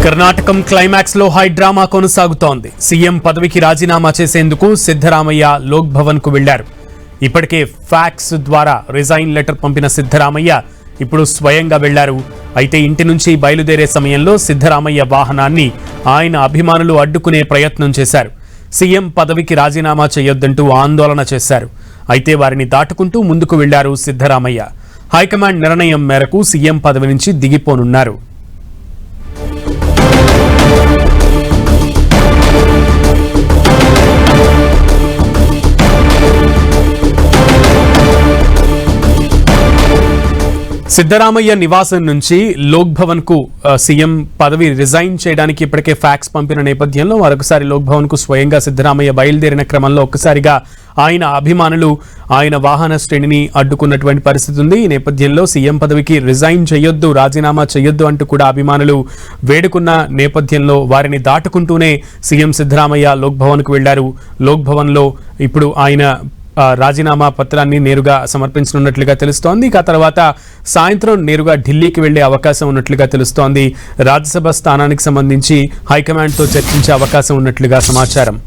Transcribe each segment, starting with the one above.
కర్ణాటకం climax లో high drama కొనసాగుతోంది. CM పదవికి రాజీనామా చేసేందుకు సిద్ధరామయ్య లోక్ భవన్ కు వెళ్లారు. ఇప్పటికే ఫ్యాక్స్ ద్వారా రిజైన్ లెటర్ పంపిన సిద్ధరామయ్య ఇప్పుడు స్వయంగా వెళ్లారు. అయితే ఇంటి నుంచి బయలుదేరే సమయంలో సిద్ధరామయ్య వాహనాన్ని ఆయన అభిమానులు అడ్డుకునే ప్రయత్నం చేశారు. సీఎం పదవికి రాజీనామా చేయొద్దంటూ ఆందోళన చేశారు. అయితే వారిని దాటుకుంటూ ముందుకు వెళ్లారు సిద్ధరామయ్య. హైకమాండ్ నిర్ణయం మేరకు సీఎం పదవి నుంచి దిగిపోనున్నారు. సిద్ధరామయ్య నివాసం నుంచి లోక్ భవన్ కు సీఎం పదవి రిజైన్ చేయడానికి ఇప్పటికే ఫ్యాక్స్ పంపిన నేపథ్యంలో మరొకసారి లోక్ భవన్ కు స్వయంగా సిద్ధరామయ్య బయలుదేరిన క్రమంలో ఒక్కసారిగా ఆయన అభిమానులు ఆయన వాహన శ్రేణిని అడ్డుకున్నటువంటి పరిస్థితి ఉంది. ఈ నేపథ్యంలో సీఎం పదవికి రిజైన్ చేయొద్దు, రాజీనామా చేయొద్దు అంటూ కూడా అభిమానులు వేడుకున్న నేపథ్యంలో వారిని దాటుకుంటూనే సీఎం సిద్ధరామయ్య లోక్ భవన్ కు వెళ్లారు. లోక్ భవన్ లో ఇప్పుడు ఆయన రాజీనామా పత్రాన్ని నేరుగా సమర్పించనున్నట్లుగా తెలుస్తోంది. ఇక తర్వాత సాయంత్రం నేరుగా ఢిల్లీకి వెళ్లే అవకాశం ఉన్నట్లుగా తెలుస్తోంది. రాజ్యసభ స్థానానికి సంబంధించి హైకమాండ్తో చర్చించే అవకాశం ఉన్నట్లుగా సమాచారం.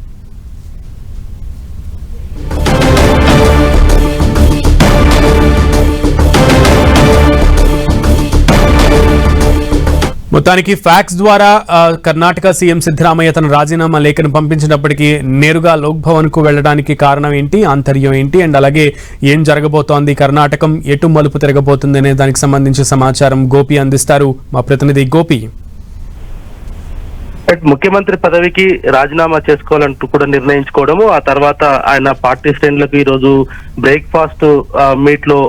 మొత్తానికి ఫ్యాక్స్ ద్వారా కర్ణాటక సీఎం సిద్ధరామయ్య తన రాజీనామా లేఖను పంపించినప్పటికీ నేరుగా లోక్ భవన్ కు వెళ్లడానికి కారణం ఏంటి, ఆంతర్యం ఏంటి, అండ్ అలాగే ఏం జరగబోతోంది, కర్ణాటకం ఎటు మలుపు తిరగబోతుంది అనే దానికి సంబంధించిన సమాచారం గోపి అందిస్తారు. మా ప్రతినిధి గోపి. ముఖ్యమంత్రి పదవికి రాజీనామా చేసుకోవాలంటూ కూడా నిర్ణయించుకోవడము, ఆ తర్వాత ఆయన పార్టీ శ్రేణులకు ఈ రోజు బ్రేక్ఫాస్ట్ మీట్ లో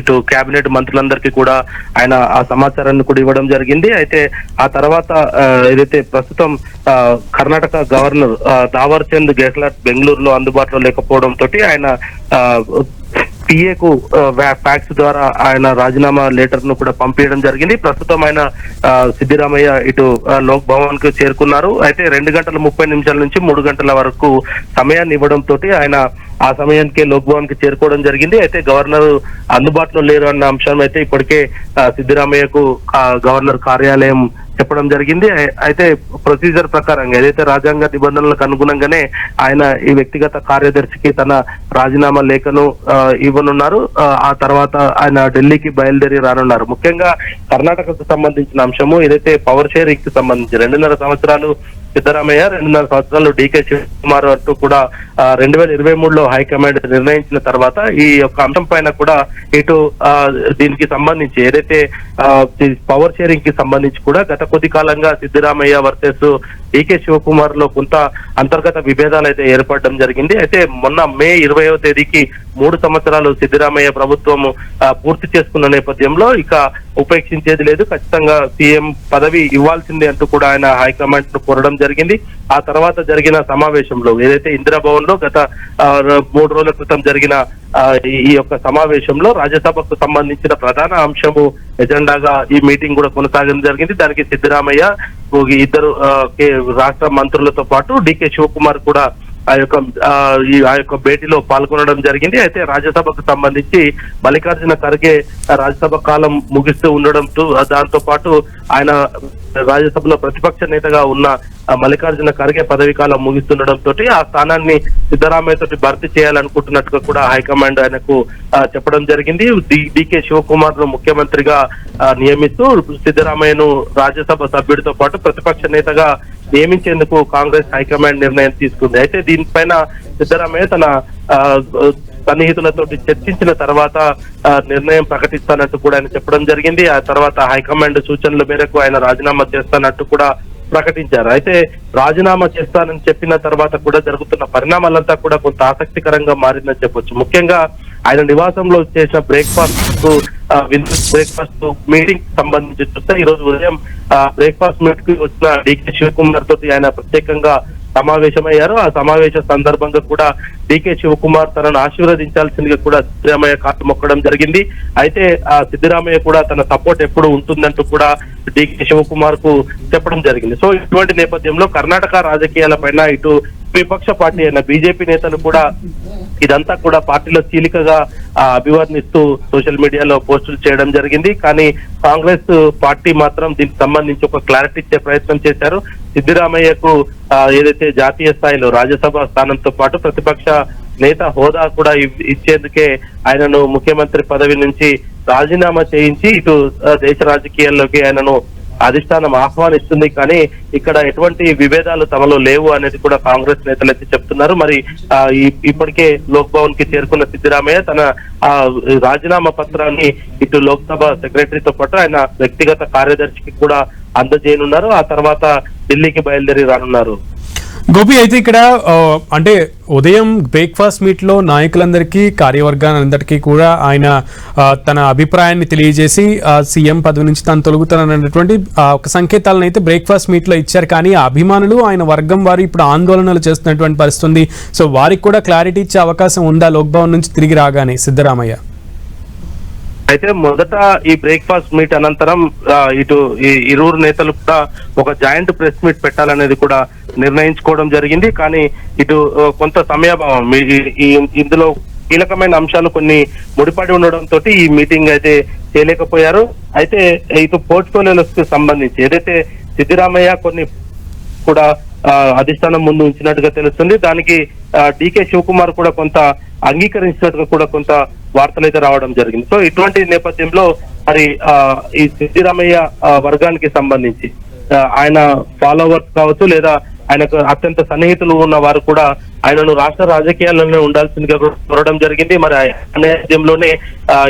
ఇటు కేబినెట్ మంత్రులందరికీ కూడా ఆయన ఆ సమాచారాన్ని కూడా ఇవ్వడం జరిగింది. అయితే ఆ తర్వాత ఏదైతే ప్రస్తుతం కర్ణాటక గవర్నర్ దావర్ చంద్ గెహ్లాట్ బెంగళూరులో అందుబాటులో లేకపోవడం తోటి ఆయన పిఏకు ఫ్యాక్స్ ద్వారా ఆయన రాజీనామా లెటర్ ను కూడా పంపించడం జరిగింది. ప్రస్తుతం ఆయన సిద్ధరామయ్య ఇటు లోక్ భవన్ కు చేరుకున్నారు. అయితే 2 గంటల 30 నిమిషాల నుంచి 3 గంటల వరకు సమయాన్ని ఇవ్వడం తోటి ఆయన ఆ సమయానికి లోక్ భవన్ కి చేరుకోవడం జరిగింది. అయితే గవర్నర్ అందుబాటులో లేరు అన్న అంశం అయితే ఇప్పటికే సిద్ధరామయ్యకు గవర్నర్ కార్యాలయం చెప్పడం జరిగింది. అయితే ప్రొసీజర్ ప్రకారంగా ఏదైతే రాజ్యాంగ నిబంధనలకు అనుగుణంగానే ఆయన ఈ వ్యక్తిగత కార్యదర్శికి తన రాజీనామా లేఖను ఇవ్వనున్నారు. ఆ తర్వాత ఆయన ఢిల్లీకి బయలుదేరి రానున్నారు. ముఖ్యంగా కర్ణాటకకు సంబంధించిన అంశము ఏదైతే పవర్ షేరింగ్ కి సంబంధించి 2.5 సంవత్సరాలు సిద్ధరామయ్య, 2.5 సంవత్సరాలు డీకే శివకుమార్ అంటూ కూడా 2023లో హైకమాండ్ నిర్ణయించిన తర్వాత ఈ యొక్క అంశం పైన కూడా ఇటు దీనికి సంబంధించి ఏదైతే పవర్ షేరింగ్ కి సంబంధించి కూడా గత కొద్ది కాలంగా సిద్ధరామయ్య వర్సెస్ డీకే శివకుమార్ లో కొంత అంతర్గత విభేదాలు అయితే ఏర్పడడం జరిగింది. అయితే మొన్న మే 20వ తేదీకి 3 సంవత్సరాలు సిద్ధరామయ్య ప్రభుత్వం పూర్తి చేసుకున్న నేపథ్యంలో ఇక ఉపేక్షించేది లేదు, ఖచ్చితంగా సీఎం పదవి ఇవ్వాల్సిందే అంటూ కూడా ఆయన హైకమాండ్ ను కోరడం జరిగింది. ఆ తర్వాత జరిగిన సమావేశంలో ఏదైతే ఇందిరాభవన్ లో గత 3 రోజుల క్రితం జరిగిన ఈ యొక్క సమావేశంలో రాజ్యసభకు సంబంధించిన ప్రధాన అంశము ఎజెండాగా ఈ మీటింగ్ కూడా కొనసాగడం జరిగింది. దానికి సిద్ధరామయ్య, ఇద్దరు రాష్ట్ర మంత్రులతో పాటు డీకే శివకుమార్ కూడా ఆ యొక్క భేటీలో పాల్గొనడం జరిగింది. అయితే రాజ్యసభకు సంబంధించి మల్లికార్జున ఖర్గే రాజ్యసభ కాలం ముగిస్తూ ఉండడంతో దాంతో పాటు ఆయన రాజ్యసభలో ప్రతిపక్ష నేతగా ఉన్న మల్లికార్జున ఖర్గే పదవి కాలం ముగిస్తుండడంతో ఆ స్థానాన్ని సిద్ధరామయ్య తోటి భర్తీ చేయాలనుకుంటున్నట్టుగా కూడా హైకమాండ్ ఆయనకు చెప్పడం జరిగింది. డీకే శివకుమార్ ను ముఖ్యమంత్రిగా నియమిస్తూ సిద్ధరామయ్యను రాజ్యసభ సభ్యుడితో పాటు ప్రతిపక్ష నేతగా నియమించేందుకు కాంగ్రెస్ హైకమాండ్ నిర్ణయం తీసుకుంది. అయితే దీనిపైన సిద్ధరామయ్య తన సన్నిహితులతో చర్చించిన తర్వాత నిర్ణయం ప్రకటిస్తానంటూ కూడా ఆయన చెప్పడం జరిగింది. ఆ తర్వాత హైకమాండ్ సూచనల మేరకు ఆయన రాజీనామా చేస్తానంటూ కూడా ప్రకటించారు. అయితే రాజీనామా చేస్తానని చెప్పిన తర్వాత కూడా జరుగుతున్న పరిణామాలంతా కూడా కొంత ఆసక్తికరంగా మారిందని చెప్పొచ్చు. ముఖ్యంగా ఆయన నివాసంలో చేసిన బ్రేక్ఫాస్ట్ మీటింగ్ సంబంధించి చూస్తే ఈ రోజు ఉదయం బ్రేక్ఫాస్ట్ మీట్ కి వచ్చిన డీకే శివకుమార్ తోటి ఆయన ప్రత్యేకంగా సమావేశమయ్యారు. ఆ సమావేశ సందర్భంగా కూడా డీకే శివకుమార్ తనను ఆశీర్వదించాల్సిందిగా కూడా సిద్ధరామయ్య కాలు మొక్కడం జరిగింది. అయితే ఆ సిద్ధరామయ్య కూడా తన సపోర్ట్ ఎప్పుడు ఉంటుందంటూ కూడా డీకే శివకుమార్ కు చెప్పడం జరిగింది. సో ఇటువంటి నేపథ్యంలో కర్ణాటక రాజకీయాల పైన ఇటు విపక్ష పార్టీ అయిన బీజేపీ నేతలు కూడా ఇదంతా కూడా పార్టీలో చీలికగా అభివర్ణిస్తూ సోషల్ మీడియాలో పోస్టులు చేయడం జరిగింది. కానీ కాంగ్రెస్ పార్టీ మాత్రం దీనికి సంబంధించి ఒక క్లారిటీ ఇచ్చే ప్రయత్నం చేశారు. సిద్దిరామయ్యకు ఏదైతే జాతీయ స్థాయిలో రాజ్యసభ స్థానంతో పాటు ప్రతిపక్ష నేత హోదా కూడా ఇచ్చేందుకే ఆయనను ముఖ్యమంత్రి పదవి నుంచి రాజీనామా చేయించి ఇటు దేశ రాజకీయాల్లోకి ఆయనను అధిష్టానం ఆహ్వానిస్తుంది. కానీ ఇక్కడ ఎటువంటి విభేదాలు తమలో లేవు అనేది కూడా కాంగ్రెస్ నేతలు అయితే చెప్తున్నారు. మరి ఇప్పటికే లోక్ భవన్ కి చేరుకున్న సిద్దిరామయ్య తన రాజీనామా పత్రాన్ని ఇటు లోక్సభ సెక్రటరీతో పాటు ఆయన వ్యక్తిగత కార్యదర్శికి కూడా అందజేయనున్నారు. ఆ తర్వాత ఢిల్లీకి బయలుదేరి రానున్నారు. గోపి, అయితే ఇక్కడ అంటే ఉదయం బ్రేక్ఫాస్ట్ మీట్ లో నాయకులందరికీ కార్యవర్గానందరికీ కూడా ఆయన తన అభిప్రాయాన్ని తెలియజేసి సీఎం పదవి నుంచి తాను తొలగుతానన్నటువంటి ఒక సంకేతాలను అయితే బ్రేక్ఫాస్ట్ మీట్ లో ఇచ్చారు. కానీ ఆ అభిమానులు ఆయన వర్గం వారు ఇప్పుడు ఆందోళనలు చేస్తున్నటువంటి పరిస్థితి ఉంది. సో వారికి కూడా క్లారిటీ ఇచ్చే అవకాశం ఉందా లోక్ భవన్ నుంచి తిరిగి రాగానే సిద్ధరామయ్య? అయితే మొదట ఈ బ్రేక్ఫాస్ట్ మీట్ అనంతరం ఇటు ఇరువురు నేతలు కూడా ఒక జాయింట్ ప్రెస్ మీట్ పెట్టాలనేది కూడా నిర్ణయించుకోవడం జరిగింది. కానీ ఇటు కొంత సమయాభావం ఇందులో కీలకమైన అంశాలు కొన్ని ముడిపడి ఉండడంతో ఈ మీటింగ్ అయితే చేయలేకపోయారు. అయితే ఇటు పోర్ట్ఫోలియోలకు సంబంధించి ఏదైతే సిద్దిరామయ్య కొన్ని కూడా అధిష్టానం ముందు ఉంచినట్టుగా తెలుస్తుంది. దానికి డికే శివకుమార్ కూడా కొంత అంగీకరించినట్టుగా కూడా కొంత వార్తలు అయితే రావడం జరిగింది. సో ఇటువంటి నేపథ్యంలో మరి ఈ సిద్దిరామయ్య వర్గానికి సంబంధించి ఆయన ఫాలోవర్స్ కావచ్చు లేదా ఆయనకు అత్యంత సన్నిహితులు ఉన్న వారు కూడా ఆయనను రాష్ట్ర రాజకీయాల్లోనే ఉండాల్సిందిగా కోరడం జరిగింది. మరి ఆ నేపథ్యంలోనే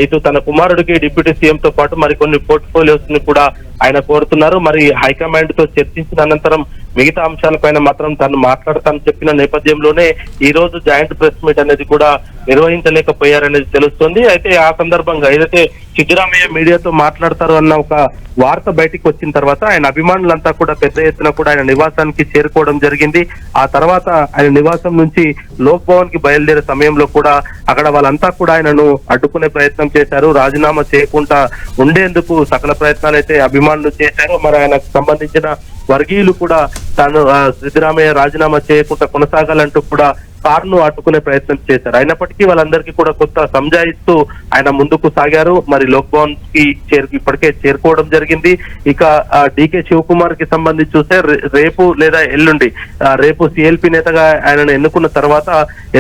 ఇటు తన కుమారుడికి డిప్యూటీ సీఎం తో పాటు మరికొన్ని పోర్ట్ఫోలియోస్ ని కూడా ఆయన కోరుతున్నారు. మరి హైకమాండ్ తో చర్చించిన అనంతరం మిగతా అంశాలపైన మాత్రం తను మాట్లాడతానని చెప్పిన నేపథ్యంలోనే ఈ రోజు జాయింట్ ప్రెస్ మీట్ అనేది కూడా నిర్వహించలేకపోయారనేది తెలుస్తుంది. అయితే ఆ సందర్భంగా ఏదైతే సిద్దిరామయ్య మీడియాతో మాట్లాడతారు అన్న ఒక వార్త బయటికి వచ్చిన తర్వాత ఆయన అభిమానులంతా కూడా పెద్ద ఎత్తున కూడా ఆయన నివాసానికి చేరుకోవడం జరిగింది. ఆ తర్వాత ఆయన నివాసం నుంచి లోక్ భవన్ కి బయలుదేరే సమయంలో కూడా అక్కడ వాళ్ళంతా కూడా ఆయనను అడ్డుకునే ప్రయత్నం చేశారు. రాజీనామా చేయకుండా ఉండేందుకు సకల ప్రయత్నాలు అయితే అభిమానులు చేశారు. మరి ఆయనకు సంబంధించిన వర్గీయులు కూడా తాను సిద్దిరామయ్య రాజీనామా చేయకుండా కొనసాగాలంటూ కూడా కారును అడ్డుకునే ప్రయత్నం చేశారు. అయినప్పటికీ వాళ్ళందరికీ కూడా కొత్త సంజాయిస్తూ ఆయన ముందుకు సాగారు. మరి లోక్ భవన్ కి ఇప్పటికే చేరుకోవడం జరిగింది. ఇక డికే శివకుమార్ కి సంబంధించి చూస్తే రేపు లేదా ఎల్లుండి రేపు సిఎల్పి నేతగా ఆయనను ఎన్నుకున్న తర్వాత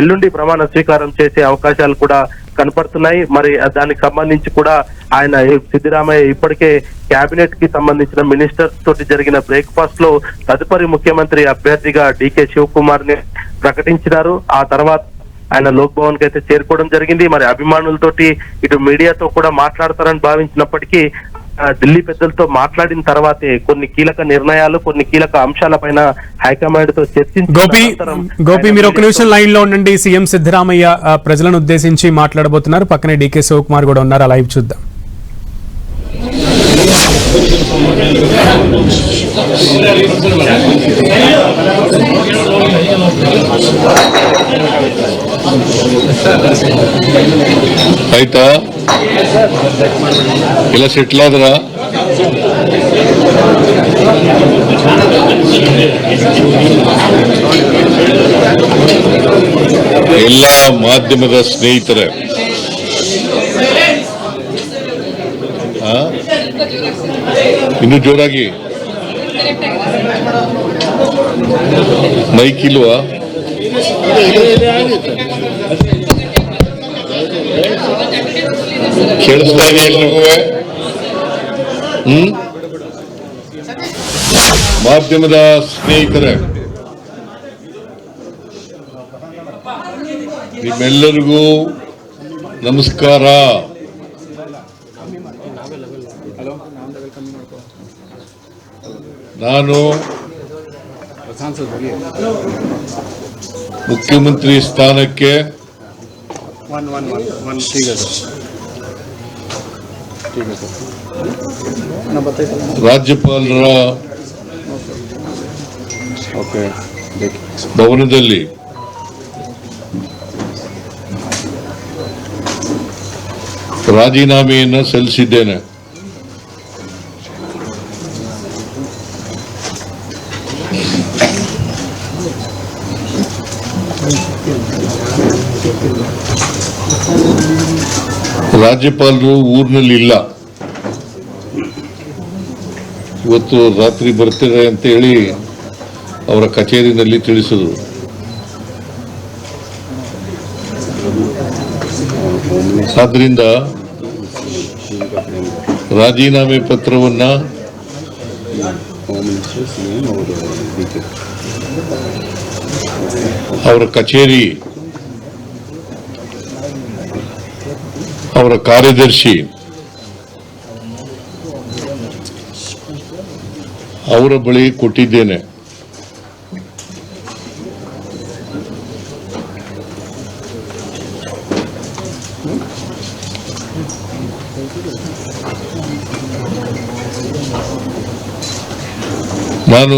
ఎల్లుండి ప్రమాణ స్వీకారం చేసే అవకాశాలు కూడా కనపడుతున్నాయి. మరి దానికి సంబంధించి కూడా ఆయన సిద్దిరామయ్య ఇప్పటికే కేబినెట్ కి సంబంధించిన మినిస్టర్స్ తోటి జరిగిన బ్రేక్ఫాస్ట్ లో తదుపరి ముఖ్యమంత్రి అభ్యర్థిగా డికే శివకుమార్ ని ప్రకటించినారు. ఆ తర్వాత ఆయన లోక్ భవన్ కి అయితే చేరుకోవడం జరిగింది. మరి అభిమానులతోటి ఇటు మీడియాతో కూడా మాట్లాడతారని భావించినప్పటికీ ఢిల్లీ పెద్దలతో మాట్లాడిన తర్వాతే కొన్ని కీలక నిర్ణయాలు కొన్ని కీలక అంశాలపైన హైకమాండ్ తో చర్చించి గోపి మీరు ఒక నిమిషం లైన్ లో ఉండండి. సీఎం సిద్ధరామయ్య ప్రజలను ఉద్దేశించి మాట్లాడబోతున్నారు. పక్కనే డికే శివకుమార్ కూడా ఉన్నారు. లైవ్ చూద్దాం. ಆಯ್ತಾ ಎಲ್ಲ ಸೆಟ್ಲ್ ಆದ್ರ ಎಲ್ಲ ಮಾಧ್ಯಮದ ಸ್ನೇಹಿತರೆ ಇನ್ನು ಜೋರಾಗಿ ಮೈಕ್ ಇಲ್ವಾ? ಕೇಳಿಸ್ತಾ ಇದೆ ಎಲ್ರಿಗೂ? ಮಾಧ್ಯಮದ ಸ್ನೇಹಿತರೆ, ನಿಮ್ಮೆಲ್ಲರಿಗೂ ನಮಸ್ಕಾರ. ನಾನು ಮುಖ್ಯಮಂತ್ರಿ ಸ್ಥಾನಕ್ಕೆ ರಾಜ್ಯಪಾಲರ ಭವನದಲ್ಲಿ ರಾಜೀನಾಮೆಯನ್ನು ಸಲ್ಲಿಸಿದ್ದೇನೆ. ರಾಜ್ಯಪಾಲರು ಊರಿನಲ್ಲಿ ಇಲ್ಲ, ಇವತ್ತು ರಾತ್ರಿ ಬರ್ತಾರೆ ಅಂತ ಹೇಳಿ ಅವರ ಕಚೇರಿನಲ್ಲಿ ತಿಳಿಸಿದ್ರು. ಆದ್ರಿಂದ ರಾಜೀನಾಮೆ ಪತ್ರವನ್ನ ಅವರ ಕಚೇರಿ, ಅವರ ಕಾರ್ಯದರ್ಶಿ, ಅವರ ಬಳಿ ಕೊಟ್ಟಿದ್ದೇನೆ. ನಾನು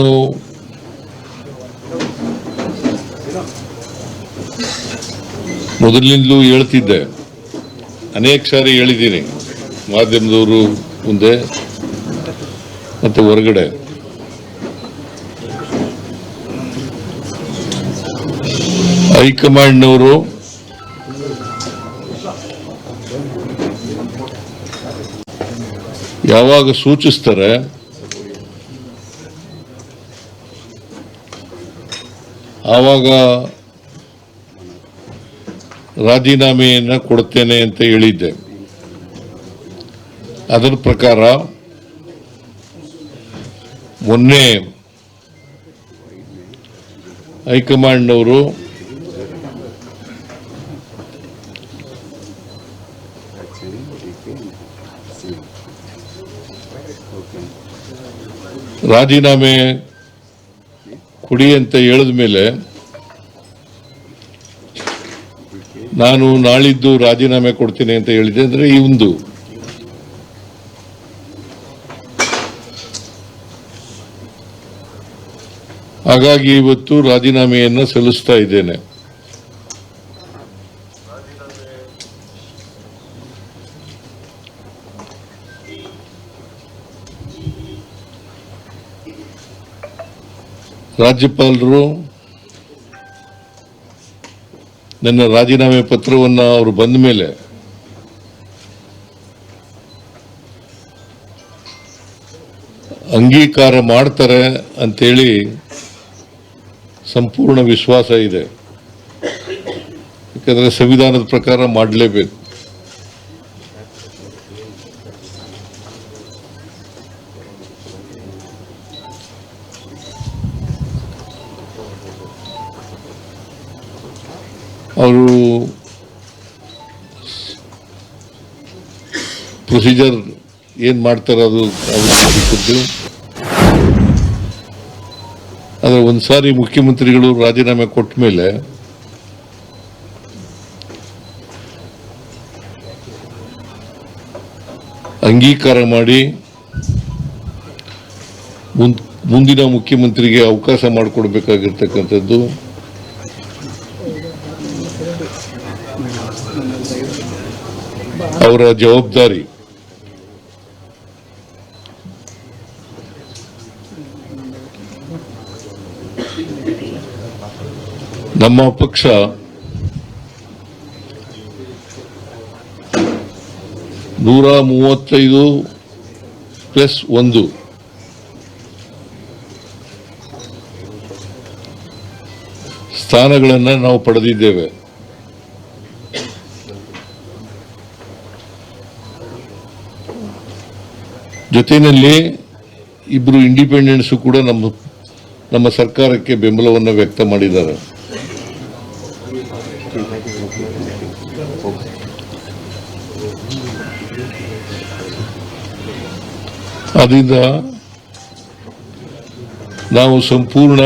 ಮೊದಲಿನಿಂದಲೂ ಹೇಳ್ತಿದ್ದೆ, ಅನೇಕ ಸಾರಿ ಹೇಳಿದ್ದೀನಿ ಮಾಧ್ಯಮದವರು ಮುಂದೆ ಮತ್ತು ಹೊರಗಡೆ, ಹೈಕಮಾಂಡ್ನವರು ಯಾವಾಗ ಸೂಚಿಸ್ತಾರೆ ಆವಾಗ ರಾಜೀನಾಮೆಯನ್ನು ಕೊಡುತ್ತೇನೆ ಅಂತ ಹೇಳಿದ್ದೆ. ಅದರ ಪ್ರಕಾರ ಮೊನ್ನೆ ಹೈಕಮಾಂಡ್ನವರು ರಾಜೀನಾಮೆ ಕೊಡಿ ಅಂತ ಹೇಳಿದ ಮೇಲೆ ನಾನು ನಾಳಿದ್ದು ರಾಜೀನಾಮೆ ಕೊಡ್ತೀನಿ ಅಂತ ಹೇಳಿದೆ. ಅಂದ್ರೆ ಒಂದು ಹಾಗಾಗಿ ಇವತ್ತು ರಾಜೀನಾಮೆಯನ್ನು ಸಲ್ಲಿಸ್ತಾ ಇದ್ದೇನೆ. ರಾಜ್ಯಪಾಲರು ನನ್ನ ರಾಜೀನಾಮೆ ಪತ್ರವನ್ನು ಅವರು ಬಂದ ಮೇಲೆ ಅಂಗೀಕಾರ ಮಾಡ್ತಾರೆ ಅಂತೇಳಿ ಸಂಪೂರ್ಣ ವಿಶ್ವಾಸ ಇದೆ. ಯಾಕಂದ್ರೆ ಸಂವಿಧಾನದ ಪ್ರಕಾರ ಮಾಡಲೇಬೇಕು. ಅವರು ಪ್ರೊಸೀಜರ್ ಏನ್ ಮಾಡ್ತಾರೆ ಅದು ಅವ್ರಿಗೆ. ಆದ್ರೆ ಒಂದ್ಸಾರಿ ಮುಖ್ಯಮಂತ್ರಿಗಳು ರಾಜೀನಾಮೆ ಕೊಟ್ಟ ಮೇಲೆ ಅಂಗೀಕಾರ ಮಾಡಿ ಮುಂದಿನ ಮುಖ್ಯಮಂತ್ರಿಗೆ ಅವಕಾಶ ಮಾಡಿಕೊಡ್ಬೇಕಾಗಿರ್ತಕ್ಕಂಥದ್ದು ಅವರ ಜವಾಬ್ದಾರಿ. ನಮ್ಮ ಪಕ್ಷ ನೂರ 35+1 ಸ್ಥಾನಗಳನ್ನು ನಾವು ಪಡೆದಿದ್ದೇವೆ. ಜೊತೆಯಲ್ಲಿ ಇಬ್ಬರು ಇಂಡಿಪೆಂಡೆಂಟ್ಸ್ ಕೂಡ ನಮ್ಮ ಸರ್ಕಾರಕ್ಕೆ ಬೆಂಬಲವನ್ನು ವ್ಯಕ್ತ ಮಾಡಿದ್ದಾರೆ. ಅದರಿಂದ ನಾವು ಸಂಪೂರ್ಣ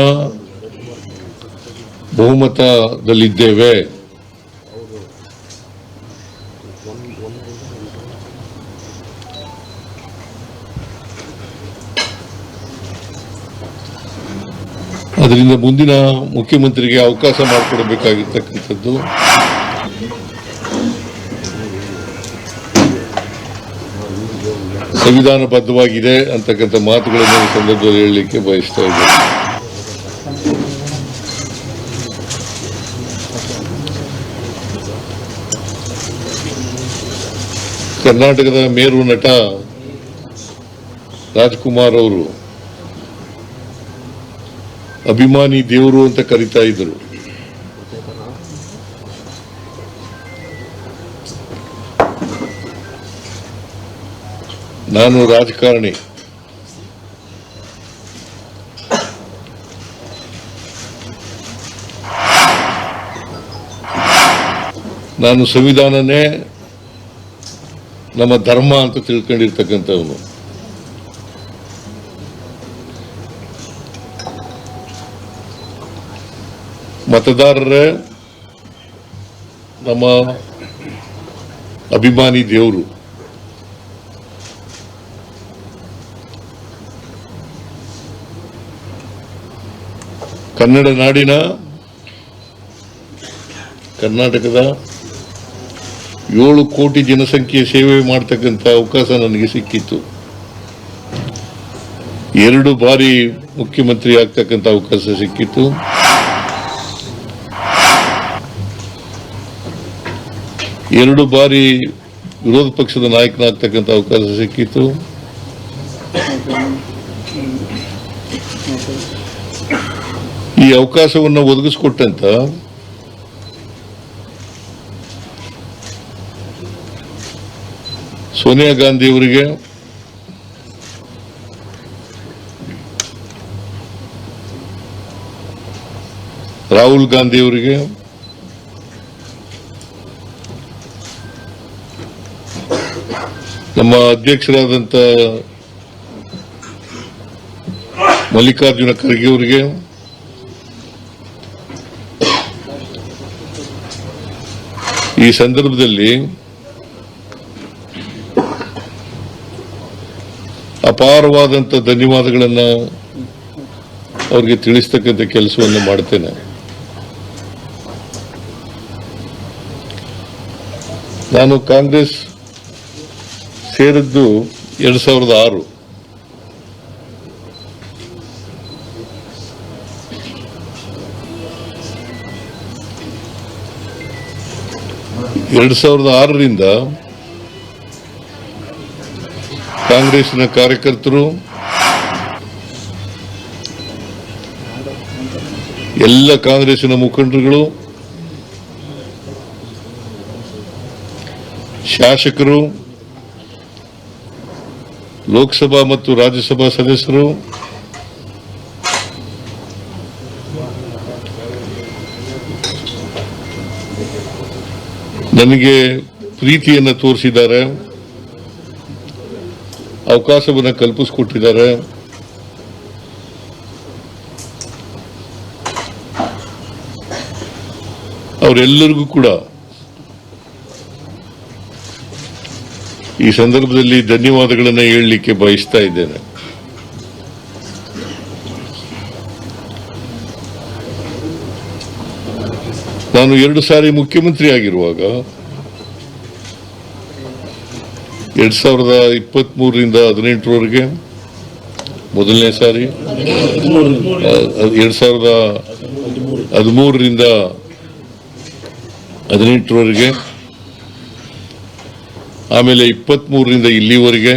ಬಹುಮತದಲ್ಲಿದ್ದೇವೆ. ಅದರಿಂದ ಮುಂದಿನ ಮುಖ್ಯಮಂತ್ರಿಗೆ ಅವಕಾಶ ಮಾಡಿಕೊಡಬೇಕಾಗಿರ್ತಕ್ಕಂಥದ್ದು ಸಂವಿಧಾನಬದ್ಧವಾಗಿದೆ ಅಂತಕ್ಕಂಥ ಮಾತುಗಳನ್ನು ಈ ಸಂದರ್ಭದಲ್ಲಿ ಹೇಳಲಿಕ್ಕೆ ಬಯಸ್ತಾ ಇದ್ದೇನೆ. ಕರ್ನಾಟಕದ ಮೇರು ನಟ ರಾಜ್ಕುಮಾರ್ ಅವರು ಅಭಿಮಾನಿ ದೇವರು ಅಂತ ಕರೀತಾ ಇದ್ರು. ನಾನು ರಾಜಕಾರಣಿ, ನಾನು ಸಂವಿಧಾನನೇ ನಮ್ಮ ಧರ್ಮ ಅಂತ ತಿಳ್ಕೊಂಡಿರ್ತಕ್ಕಂಥವನು. ಮತದಾರರೇ ನಮ್ಮ ಅಭಿಮಾನಿ ದೇವರು. ಕನ್ನಡ ನಾಡಿನ ಕರ್ನಾಟಕದ 7 ಕೋಟಿ ಜನಸಂಖ್ಯೆ ಸೇವೆ ಮಾಡತಕ್ಕಂಥ ಅವಕಾಶ ನನಗೆ ಸಿಕ್ಕಿತ್ತು. 2 ಬಾರಿ ಮುಖ್ಯಮಂತ್ರಿ ಆಗ್ತಕ್ಕಂಥ ಅವಕಾಶ ಸಿಕ್ಕಿತ್ತು. ಎರಡು ಬಾರಿ ವಿರೋಧ ಪಕ್ಷದ ನಾಯಕನಾಗ್ತಕ್ಕಂಥ ಅವಕಾಶ ಸಿಕ್ಕಿತ್ತು. ಈ ಅವಕಾಶವನ್ನು ಒದಗಿಸಿಕೊಟ್ಟಂತ ಸೋನಿಯಾ ಗಾಂಧಿ ಅವರಿಗೆ, ರಾಹುಲ್ ಗಾಂಧಿ ಅವರಿಗೆ, ನಮ್ಮ ಅಧ್ಯಕ್ಷರಾದಂಥ ಮಲ್ಲಿಕಾರ್ಜುನ ಖರ್ಗೆ ಅವರಿಗೆ, ಈ ಸಂದರ್ಭದಲ್ಲಿ ಅಪಾರವಾದಂಥ ಧನ್ಯವಾದಗಳನ್ನು ಅವರಿಗೆ ತಿಳಿಸ್ತಕ್ಕಂಥ ಕೆಲಸವನ್ನು ಮಾಡ್ತೇನೆ. ನಾನು ಕಾಂಗ್ರೆಸ್ ಸೇರಿದ್ದು 2006. 2006ರಿಂದ ಕಾಂಗ್ರೆಸ್ನ ಕಾರ್ಯಕರ್ತರು, ಎಲ್ಲ ಕಾಂಗ್ರೆಸ್ಸಿನ ಮುಖಂಡರುಗಳು, ಶಾಸಕರು, ಲೋಕಸಭಾ ಮತ್ತು ರಾಜ್ಯಸಭಾ ಸದಸ್ಯರು, ನನಗೆ ಪ್ರೀತಿಯನ್ನು ತೋರಿಸಿದ್ದಾರೆ, ಅವಕಾಶವನ್ನು ಕಲ್ಪಿಸಿಕೊಟ್ಟಿದ್ದಾರೆ. ಅವರೆಲ್ಲರಿಗೂ ಕೂಡ ಈ ಸಂದರ್ಭದಲ್ಲಿ ಧನ್ಯವಾದಗಳನ್ನು ಹೇಳಲಿಕ್ಕೆ ಬಯಸ್ತಾ ಇದ್ದೇನೆ. ನಾನು 2 ಸಾರಿ ಮುಖ್ಯಮಂತ್ರಿ ಆಗಿರುವಾಗ 2023ರಿಂದ 18ರವರೆಗೆ ಮೊದಲನೇ ಸಾರಿ, 2013ರಿಂದ 18ರವರೆಗೆ, ಆಮೇಲೆ 23ರಿಂದ ಇಲ್ಲಿವರೆಗೆ,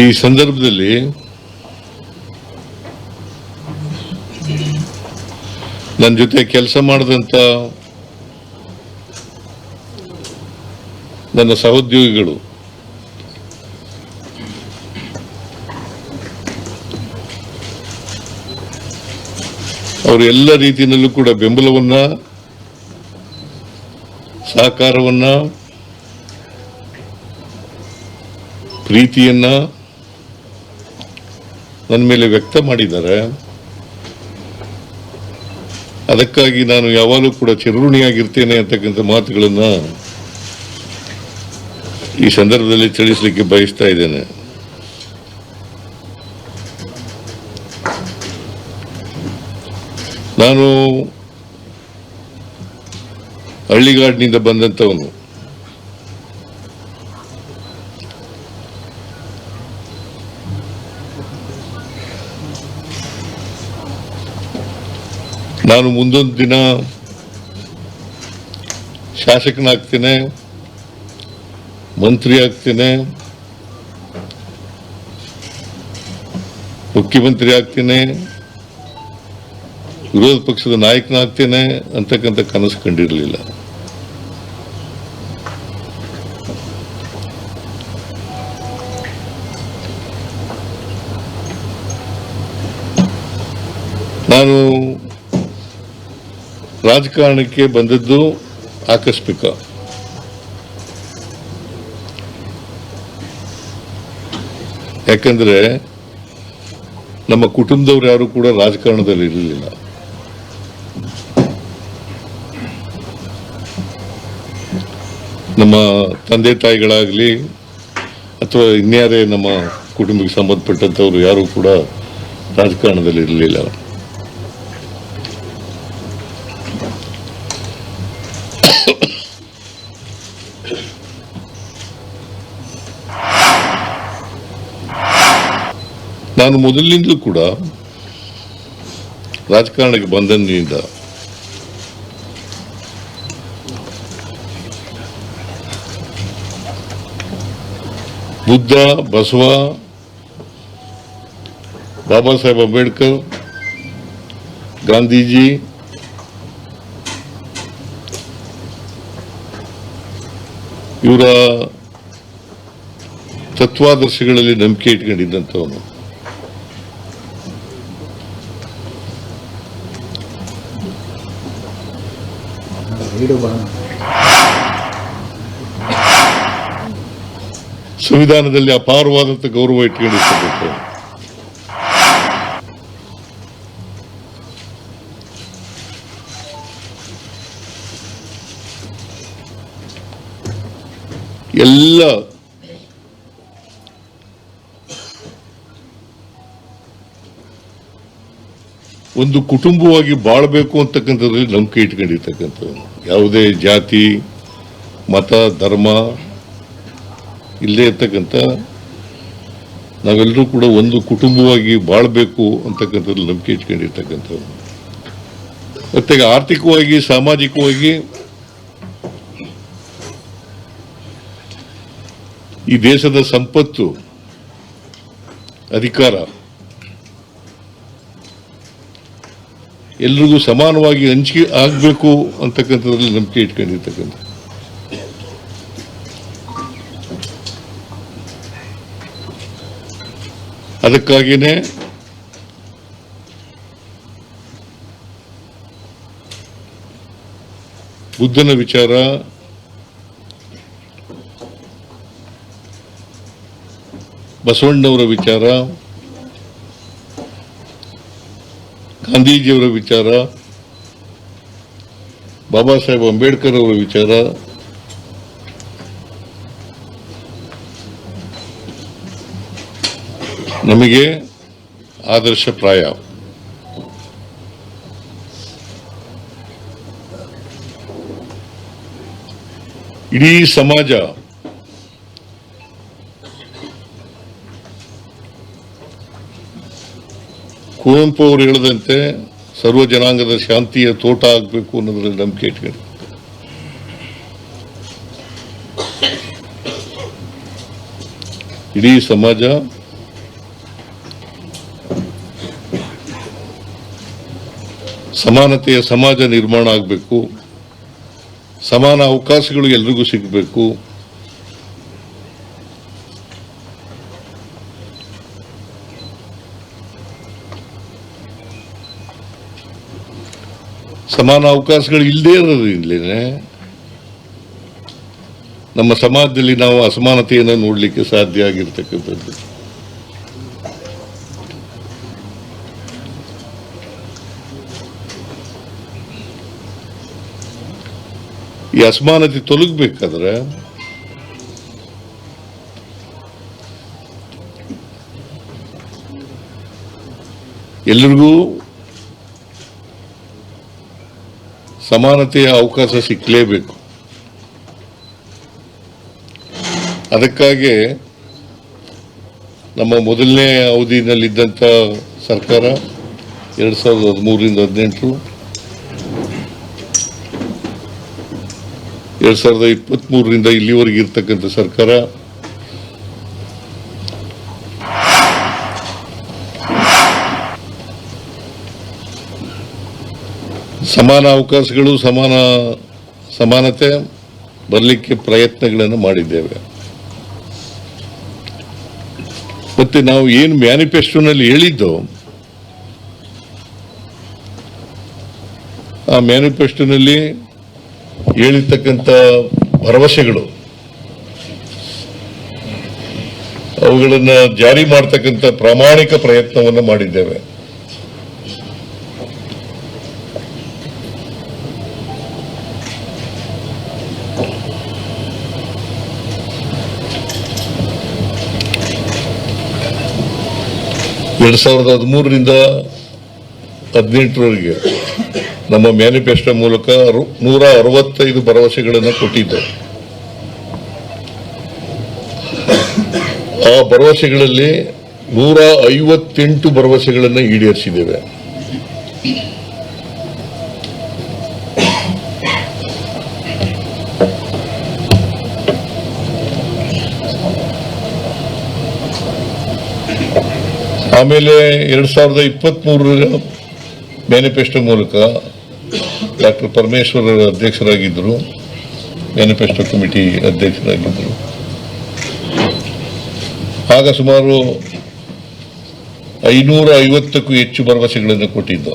ಈ ಸಂದರ್ಭದಲ್ಲಿ ನನ್ನ ಜೊತೆ ಕೆಲಸ ಮಾಡಿದಂಥ ನನ್ನ ಸಹೋದ್ಯೋಗಿಗಳು, ಅವರು ಎಲ್ಲ ರೀತಿಯಲ್ಲೂ ಕೂಡ ಬೆಂಬಲವನ್ನ, ಸಹಕಾರವನ್ನ, ಪ್ರೀತಿಯನ್ನ ನನ್ನ ಮೇಲೆ ವ್ಯಕ್ತ ಮಾಡಿದ್ದಾರೆ. ಅದಕ್ಕಾಗಿ ನಾನು ಯಾವಾಗಲೂ ಕೂಡ ಚಿರಋಣಿಯಾಗಿರ್ತೇನೆ ಅಂತಕ್ಕಂಥ ಮಾತುಗಳನ್ನ ಈ ಸಂದರ್ಭದಲ್ಲಿ ತಿಳಿಸಲಿಕ್ಕೆ ಬಯಸ್ತಾ ಇದ್ದೇನೆ. ನಾನು ಹಳ್ಳಿಗಾಡಿನಿಂದ ಬಂದಂಥವನು. ನಾನು ಮುಂದೊಂದು ದಿನ ಶಾಸಕನಾಗ್ತೇನೆ, ಮಂತ್ರಿ ಆಗ್ತೇನೆ, ಮುಖ್ಯಮಂತ್ರಿ ಆಗ್ತೇನೆ, ವಿರೋಧ ಪಕ್ಷದ ನಾಯಕನಾಗ್ತೇನೆ ಅಂತಕ್ಕಂಥ ಕನಸು ಕಂಡಿರಲಿಲ್ಲ. ನಾನು ರಾಜಕಾರಣಕ್ಕೆ ಬಂದದ್ದು ಆಕಸ್ಮಿಕ. ಯಾಕಂದ್ರೆ ನಮ್ಮ ಕುಟುಂಬದವರು ಯಾರು ಕೂಡ ರಾಜಕಾರಣದಲ್ಲಿ ಇರಲಿಲ್ಲ. ನಮ್ಮ ತಂದೆ ತಾಯಿಗಳಾಗಲಿ ಅಥವಾ ಇನ್ಯಾರೇ ನಮ್ಮ ಕುಟುಂಬಕ್ಕೆ ಸಂಬಂಧಪಟ್ಟಂಥವ್ರು ಯಾರು ಕೂಡ ರಾಜಕಾರಣದಲ್ಲಿ ಇರಲಿಲ್ಲ. ನಾನು ಮೊದಲಿನಿಂದಲೂ ಕೂಡ ರಾಜಕಾರಣಕ್ಕೆ ಬಂದಂದಿನಿಂದ ಬುದ್ಧ, ಬಸವ, ಬಾಬಾ ಸಾಹೇಬ್ ಅಂಬೇಡ್ಕರ್, ಗಾಂಧೀಜಿ, ಇವರ ತತ್ವಾದರ್ಶಗಳಲ್ಲಿ ನಂಬಿಕೆ ಇಟ್ಕೊಂಡಿದ್ದಂಥವನು. ಸಂವಿಧಾನದಲ್ಲಿ ಅಪಾರವಾದಂಥ ಗೌರವ ಇಟ್ಕೊಂಡಿರ್ತಕ್ಕಂಥ ಎಲ್ಲ ಒಂದು ಕುಟುಂಬವಾಗಿ ಬಾಳಬೇಕು ಅಂತಕ್ಕಂಥದ್ರಲ್ಲಿ ನಂಬಿಕೆ ಇಟ್ಕೊಂಡಿರ್ತಕ್ಕಂಥದ್ದು. ಯಾವುದೇ ಜಾತಿ, ಮತ, ಧರ್ಮ ಇಲ್ಲೇ ಇರ್ತಕ್ಕಂಥ ನಾವೆಲ್ಲರೂ ಕೂಡ ಒಂದು ಕುಟುಂಬವಾಗಿ ಬಾಳಬೇಕು ಅಂತಕ್ಕಂಥದ್ದು ನಂಬಿಕೆ ಇಟ್ಕೊಂಡಿರ್ತಕ್ಕಂಥದ್ದು. ಮತ್ತೆ ಆರ್ಥಿಕವಾಗಿ, ಸಾಮಾಜಿಕವಾಗಿ ಈ ದೇಶದ ಸಂಪತ್ತು, ಅಧಿಕಾರ ಎಲ್ರಿಗೂ ಸಮಾನವಾಗಿ ಹಂಚಿಕೆ ಆಗಬೇಕು ಅಂತಕ್ಕಂಥದ್ರಲ್ಲಿ ನಂಬಿಕೆ ಇಟ್ಕೊಂಡಿರ್ತಕ್ಕಂಥ. ಅದಕ್ಕಾಗಿಯೇ ಬುದ್ಧನ ವಿಚಾರ, ಬಸವಣ್ಣವರ ವಿಚಾರ, ಗಾಂಧೀಜಿಯವರ ವಿಚಾರ, ಬಾಬಾ ಸಾಹೇಬ್ ಅಂಬೇಡ್ಕರ್ ಅವರ ವಿಚಾರ, ನಮಗೆ ಆದರ್ಶಪ್ರಾಯ. ಇಡೀ ಸಮಾಜ ಕುವೆಂಪು ಅವರು ಹೇಳಿದಂತೆ ಸರ್ವ ಜನಾಂಗದ ಶಾಂತಿಯ ತೋಟ ಆಗಬೇಕು ಅನ್ನೋದ್ರಲ್ಲಿ ನಂಬಿಕೆ ಇಟ್ಕೊಂಡು ಇಡೀ ಸಮಾಜ ಸಮಾನತೆಯ ಸಮಾಜ ನಿರ್ಮಾಣ ಆಗಬೇಕು, ಸಮಾನ ಅವಕಾಶಗಳು ಎಲ್ರಿಗೂ ಸಿಗಬೇಕು, ಸಮಾನ ಅವಕಾಶಗಳು ಇಲ್ಲದೇ ಇರೋದ್ರಿಂದಲೇ ನಮ್ಮ ಸಮಾಜದಲ್ಲಿ ನಾವು ಅಸಮಾನತೆಯನ್ನು ನೋಡಲಿಕ್ಕೆ ಸಾಧ್ಯ ಆಗಿರ್ತಕ್ಕಂಥದ್ದು. ಈ ಅಸಮಾನತೆ ತೊಲಗಬೇಕಾದ್ರೆ ಎಲ್ಲರಿಗೂ ಸಮಾನತೆಯ ಅವಕಾಶ ಸಿಕ್ಕಲೇಬೇಕು. ಅದಕ್ಕಾಗಿ ನಮ್ಮ ಮೊದಲನೇ ಅವಧಿನಲ್ಲಿದ್ದಂಥ ಸರ್ಕಾರ 2013ರಿಂದ 18 2023ರಿಂದ ಇಲ್ಲಿವರೆಗೆ ಇರ್ತಕ್ಕಂಥ ಸರ್ಕಾರ ಸಮಾನ ಅವಕಾಶಗಳು ಸಮಾನತೆ ಬರಲಿಕ್ಕೆ ಪ್ರಯತ್ನಗಳನ್ನು ಮಾಡಿದ್ದೇವೆ. ಮತ್ತೆ ನಾವು ಏನು ಮ್ಯಾನಿಫೆಸ್ಟೋನಲ್ಲಿ ಹೇಳಿದ್ದೋ ಆ ಮ್ಯಾನಿಫೆಸ್ಟೋನಲ್ಲಿ ಹೇಳಿರ್ತಕ್ಕಂಥ ಭರವಸೆಗಳು ಅವುಗಳನ್ನು ಜಾರಿ ಮಾಡತಕ್ಕಂಥ ಪ್ರಾಮಾಣಿಕ ಪ್ರಯತ್ನವನ್ನು ಮಾಡಿದ್ದೇವೆ. ಎರಡು 2013ರಿಂದ 2018ರವರೆಗೆ ನಮ್ಮ ಮ್ಯಾನಿಫೆಸ್ಟೋ ಮೂಲಕ 165 ಭರವಸೆಗಳನ್ನು ಕೊಟ್ಟಿದ್ದು. ಆ ಭರವಸೆಗಳಲ್ಲಿ 158 ಭರವಸೆಗಳನ್ನು ಈಡೇರಿಸಿದ್ದೇವೆ. ಆಮೇಲೆ 2023ರ ಮ್ಯಾನಿಫೆಸ್ಟೋ ಮೂಲಕ ಡಾಕ್ಟರ್ ಪರಮೇಶ್ವರ್ ಅಧ್ಯಕ್ಷರಾಗಿದ್ದರು, ಮ್ಯಾನಿಫೆಸ್ಟೋ ಕಮಿಟಿ ಅಧ್ಯಕ್ಷರಾಗಿದ್ದರು. ಆಗ ಸುಮಾರು 550ಕ್ಕೂ ಹೆಚ್ಚು ಭರವಸೆಗಳನ್ನು ಕೊಟ್ಟಿದ್ದು.